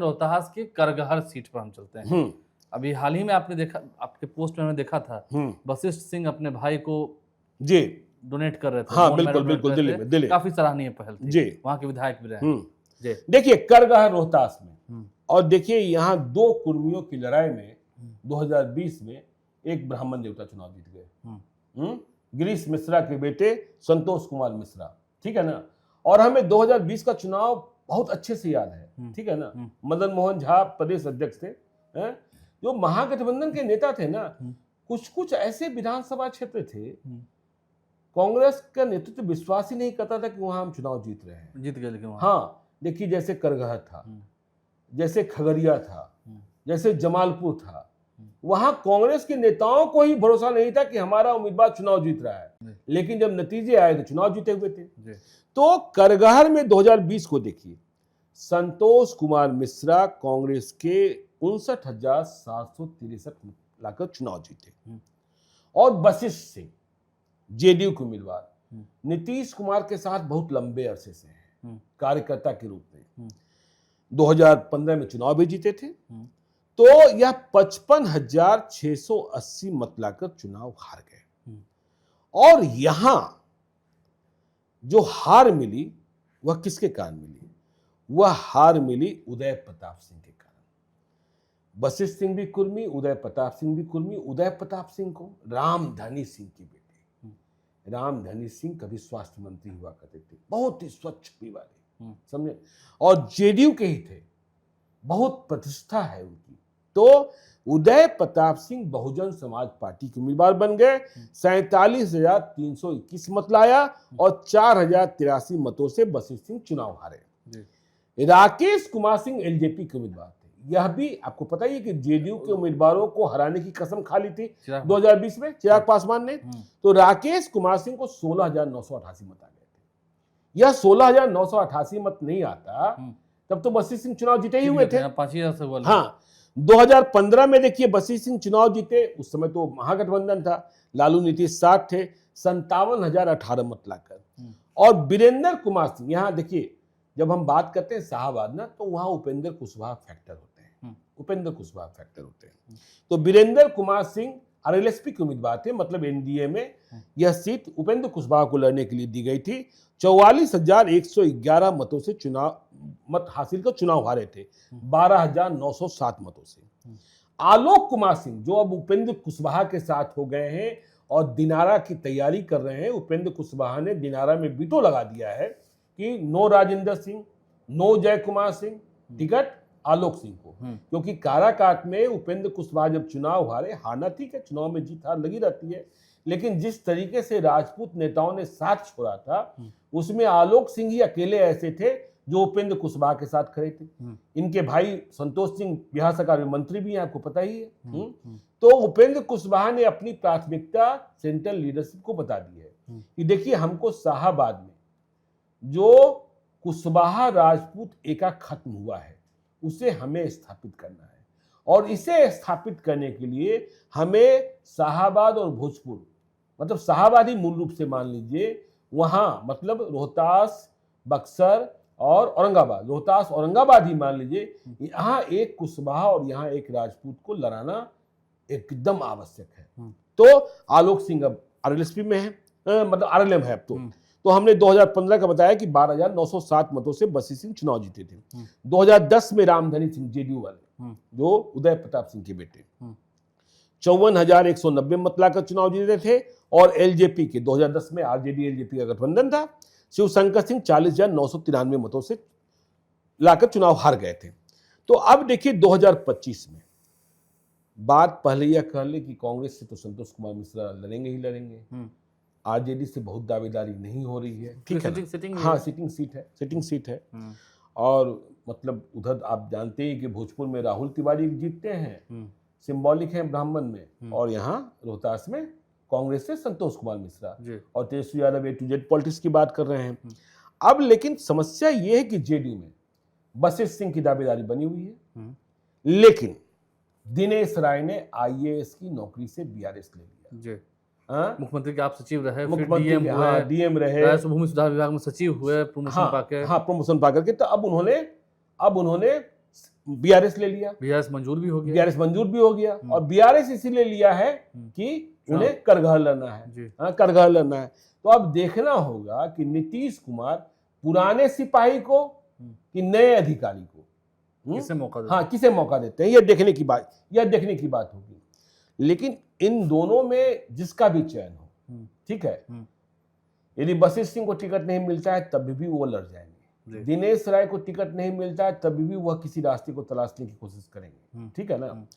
रोहतास के करगहर सीट पर हम चलते हैं। अभी हाल ही में आपने देखा, आपके पोस्ट में मैंने देखा था, वशिष्ठ सिंह अपने भाई को जी डोनेट कर रहे थे। हाँ बिल्कुल बिल्कुल, दिल्ली काफी सराहनीय पहल थी जी, वहां के विधायक भी रहे जी। देखिए करगहर रोहतास में, और देखिए यहाँ दो कुर्मियों की लड़ाई में 2020 में एक ब्राह्मण देवता चुनाव जीत गए, गिरीश मिश्रा के बेटे संतोष कुमार मिश्रा, ठीक है ना। और हमें 2020 का चुनाव बहुत अच्छे से याद है, ठीक है ना। मदन मोहन झा प्रदेश अध्यक्ष थे, जो महागठबंधन के नेता थे ना, कुछ कुछ ऐसे विधानसभा क्षेत्र थे कांग्रेस का नेतृत्व विश्वास ही नहीं करता था कि वहां हम चुनाव जीत रहे हैं, जीत गए। लेकिन हाँ देखिए, जैसे करगहर था, जैसे खगड़िया था, जैसे जमालपुर था, वहां कांग्रेस के नेताओं को ही भरोसा नहीं था कि हमारा उम्मीदवार चुनाव जीत रहा है, लेकिन जब नतीजे आए तो चुनाव जीते हुए थे। तो करगहर में 2020 को देखिए, संतोष कुमार मिश्रा कांग्रेस के 59,763 लाकर चुनाव जीते, और वशिष्ठ सिंह जेडीयू के उम्मीदवार नीतीश कुमार के साथ बहुत लंबे अरसे से हैं कार्यकर्ता के रूप में, 2015 में चुनाव भी जीते थे। तो यह 55,680 मत लाकर चुनाव हार गए, और यहां जो हार मिली वह किसके कारण मिली? वह हार मिली उदय प्रताप सिंह के कारण। वशिष्ठ सिंह भी कुर्मी, उदय प्रताप सिंह भी कुर्मी। उदय प्रताप सिंह को रामधनी सिंह की बेटे, रामधनी सिंह कभी स्वास्थ्य मंत्री हुआ करते थे, बहुत ही स्वच्छ छवि वाले, समझे, और जेडीयू के ही थे, बहुत प्रतिष्ठा है उनकी। तो उदय प्रताप सिंह बहुजन समाज पार्टी के उम्मीदवार बन गए, 47,321 मत लाया, और 4,083 मतों से वशिष्ठ सिंह चुनाव हारे। राकेश कुमार सिंह एलजेपी के उम्मीदवार थे, यह भी आपको पता ही है कि जेडीयू के उम्मीदवारों को हराने की कसम खा ली थी 2020 में चिराग पासवान ने। तो राकेश कुमार सिंह को 16,988 मत आ गए थे। यह 16,988 मत नहीं आता तब तो वशिष्ठ सिंह चुनाव जीते ही हुए थे। 5,000 से बोल। हाँ, 2015 में देखिए वशिष्ठ सिंह चुनाव जीते, उस समय तो महागठबंधन था, लालू नीतीश साथ थे, 57,018 मत लाकर। और वीरेंद्र कुमार सिंह, यहाँ देखिए जब हम बात करते हैं शाहबाद ना, तो वहां उपेंद्र कुशवाहा फैक्टर होते हैं, उपेंद्र कुशवाहा फैक्टर होते हैं। तो वीरेंद्र कुमार सिंह आरएलएसपी के उम्मीदवार थे, मतलब एनडीए में यह सीट उपेंद्र कुशवाहा को लड़ने के लिए दी गई थी। 44,111 मतों से मत हासिल कर चुनाव हारे थे, 12,907 मतों से। आलोक कुमार सिंह जो अब उपेंद्र कुशवाहा के साथ हो गए हैं और दिनारा की तैयारी कर रहे हैं, उपेंद्र कुशवाहा ने दिनारा में वीटो लगा दिया है कि नो राजेंद्र सिंह, नो जय कुमार सिंह, टिकट आलोक सिंह को, क्योंकि काराकाट में उपेंद्र कुशवाहा जब चुनाव हारे, हारना ठीक है, चुनाव में जीत हार लगी रहती है, लेकिन जिस तरीके से राजपूत नेताओं ने साथ छोड़ा था, उसमें आलोक सिंह ही अकेले ऐसे थे जो उपेंद्र कुशवाहा के साथ खड़े थे। इनके भाई संतोष सिंह बिहार सरकार में मंत्री भी हैं, आपको पता ही है। तो उपेंद्र कुशवाहा ने अपनी प्राथमिकता सेंट्रल लीडरशिप को बता दी है कि देखिए, हमको शाहबाद में जो कुशवाहा राजपूत एका खत्म हुआ है उसे हमें स्थापित करना है, और इसे स्थापित करने के लिए हमें शाहबाद और भोजपुर, मतलब शाहबाद ही मूल रूप से मान लीजिए, वहां मतलब रोहतास, बक्सर और औरंगाबाद, रोहतास औरंगाबाद ही मान लीजिए, यहाँ एक कुशवाहा और यहाँ एक राजपूत को लड़ाना एकदम आवश्यक है। तो आलोक सिंह अब आरएलएसपी में है, मतलब आरएलएम है अब। तो हमने 2015 का बताया कि 12,907 मतों से वशिष्ठ सिंह चुनाव जीते थे। 2010 में रामधनी सिंह जेडीयू वाले, जो उदय प्रताप सिंह के बेटे, 54,190 मत लाकर चुनाव जीते थे, और एलजेपी के 2010 में आरजेडी एलजेपी का गठबंधन था, शिवशंकर सिंह 40,993 मतों से लाकर चुनाव हार गए थे। तो अब देखिए 2025 में बात पहले यह कर ले कि कांग्रेस से तो संतोष कुमार मिश्रा लड़ेंगे ही लड़ेंगे, आरजेडी से बहुत दावेदारी नहीं हो रही है, ठीक है, सिटिंग सीट है। और मतलब उधर आप जानते हैं कि भोजपुर में राहुल तिवारी जीतते हैं, सिंबॉलिक है ब्राह्मण में, और यहाँ रोहतास में कांग्रेस से संतोष कुमार मिश्रा, और Tejashwi Yadav A to Z politics की बात कर रहे हैं। अब लेकिन समस्या ये है कि जेडीयू में वशिष्ठ सिंह की दावेदारी बनी हुई है, लेकिन दिनेश राय ने आईएएस की नौकरी से बीआरएस ले लिया। मुख्यमंत्री के आप सचिव रहे, डीएम रहे, भूमि सुधार विभाग में सचिव हुए, प्रमोशन पाकर। प्रमोशन पाकर के। तो अब उन्होंने बीआरएस ले लिया, बीआरएस मंजूर भी हो गया, बीआरएस मंजूर भी हो गया। और बीआरएस इसीलिए लिया है कि उन्हें करगहर लड़ना है, हाँ करगहर लड़ना है। तो अब देखना होगा कि नीतीश कुमार पुराने सिपाही को कि नए अधिकारी को किसे मौका देते हाँ किसे मौका देते हैं, यह देखने की बात होगी। लेकिन इन दोनों में जिसका भी चयन हो, ठीक है, यदि वशिष्ठ सिंह को टिकट नहीं मिलता है तब भी वो लड़ जाएंगे, दिनेश राय को टिकट नहीं मिलता है तब भी वह किसी रास्ते को तलाशने की कोशिश करेंगे, ठीक है ना।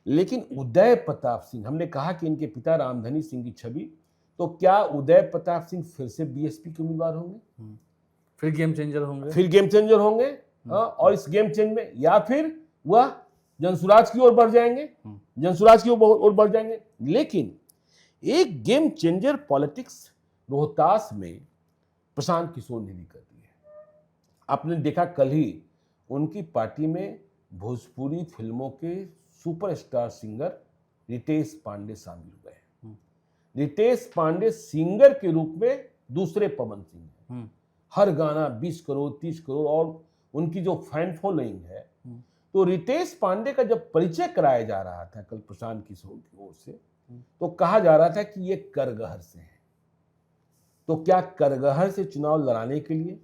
लेकिन उदय प्रताप सिंह, हमने कहा कि इनके पिता रामधनी सिंह की छवि, तो क्या उदय प्रताप सिंह फिर से बीएसपी के उम्मीदवार होंगे, फिर गेम चेंजर होंगे, हाँ, और इस गेम चेंज में या फिर वह जनसुराज की ओर बढ़ जाएंगे, लेकिन एक गेम चेंजर पॉलिटिक्स रोहतास में प्रशांत किशोर ने भी कर दी है। आपने देखा कल ही उनकी पार्टी में भोजपुरी फिल्मों के सुपरस्टार सिंगर रितेश पांडे शामिल हुए। रितेश पांडे सिंगर के रूप में दूसरे पवन सिंह हैं। हर गाना 20 करोड़ 30 करोड़ और उनकी जो फैन फॉलोइंग है। तो रितेश पांडे का जब परिचय कराया जा रहा था कल प्रशांत किशोर की ओर से, तो कहा जा रहा था कि ये करगहर से है। तो क्या करगहर से चुनाव लड़ाने के लिए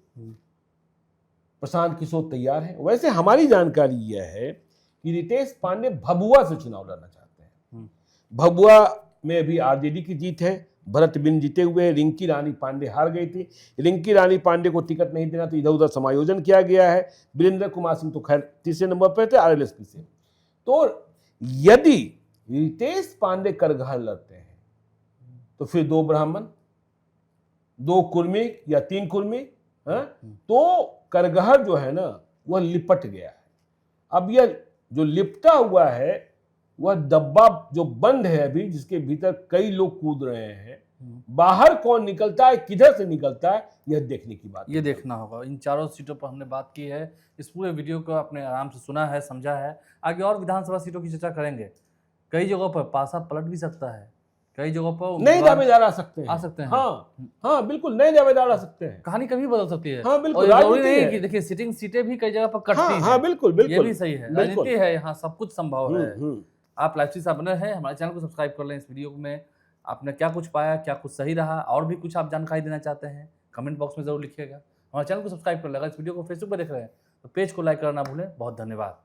प्रशांत किशोर तैयार है? वैसे हमारी जानकारी यह है कि रितेश पांडे भभुआ से चुनाव लड़ना चाहते हैं। भभुआ में अभी आरजेडी की जीत है, भरत बिन जीते हुए हैं, रिंकी रानी पांडे हार गई थी। रिंकी रानी पांडे को टिकट नहीं देना तो इधर उधर समायोजन किया गया है। वीरेंद्र कुमार सिंह तो खैर तीसरे नंबर पर थे आरएलएसपी से। तो यदि रितेश पांडे करगहर लड़ते हैं तो फिर 2 ब्राह्मण 2 कुर्मी या 3 कुर्मी, तो करगहर जो है ना वह लिपट गया है। अब यह जो लिपटा हुआ है वह डब्बा जो बंद है अभी, जिसके भीतर कई लोग कूद रहे हैं, बाहर कौन निकलता है, किधर से निकलता है, यह देखने की बात, ये देखना होगा। इन चारों सीटों पर हमने बात की है। इस पूरे वीडियो को आपने आराम से सुना है, समझा है। आगे और विधानसभा सीटों की चर्चा करेंगे। कई जगहों पर पासा पलट भी सकता है, कई जगहों पर नए दावेदार आ सकते हैं। हाँ बिल्कुल नए दावेदार आ सकते हैं। कहानी कभी बदल सकती है। हाँ बिल्कुल, जरूरी नहीं है कि देखिए सिटिंग सीटें भी कई जगह पर कटती हैं। हाँ बिल्कुल, ये भी सही है, राजनीति है, यहाँ सब कुछ संभव है। आप लाइव से बने हैं, हमारे चैनल को सब्सक्राइब कर लें। इस वीडियो में आपने क्या कुछ पाया, क्या कुछ सही रहा, और भी कुछ आप जानकारी देना चाहते हैं कमेंट बॉक्स में जरूर लिखिएगा। हमारे चैनल को सब्सक्राइब कर लेगा। इस वीडियो को फेसबुक पर देख रहे हैं तो पेज को लाइक करना ना भूलें। बहुत धन्यवाद।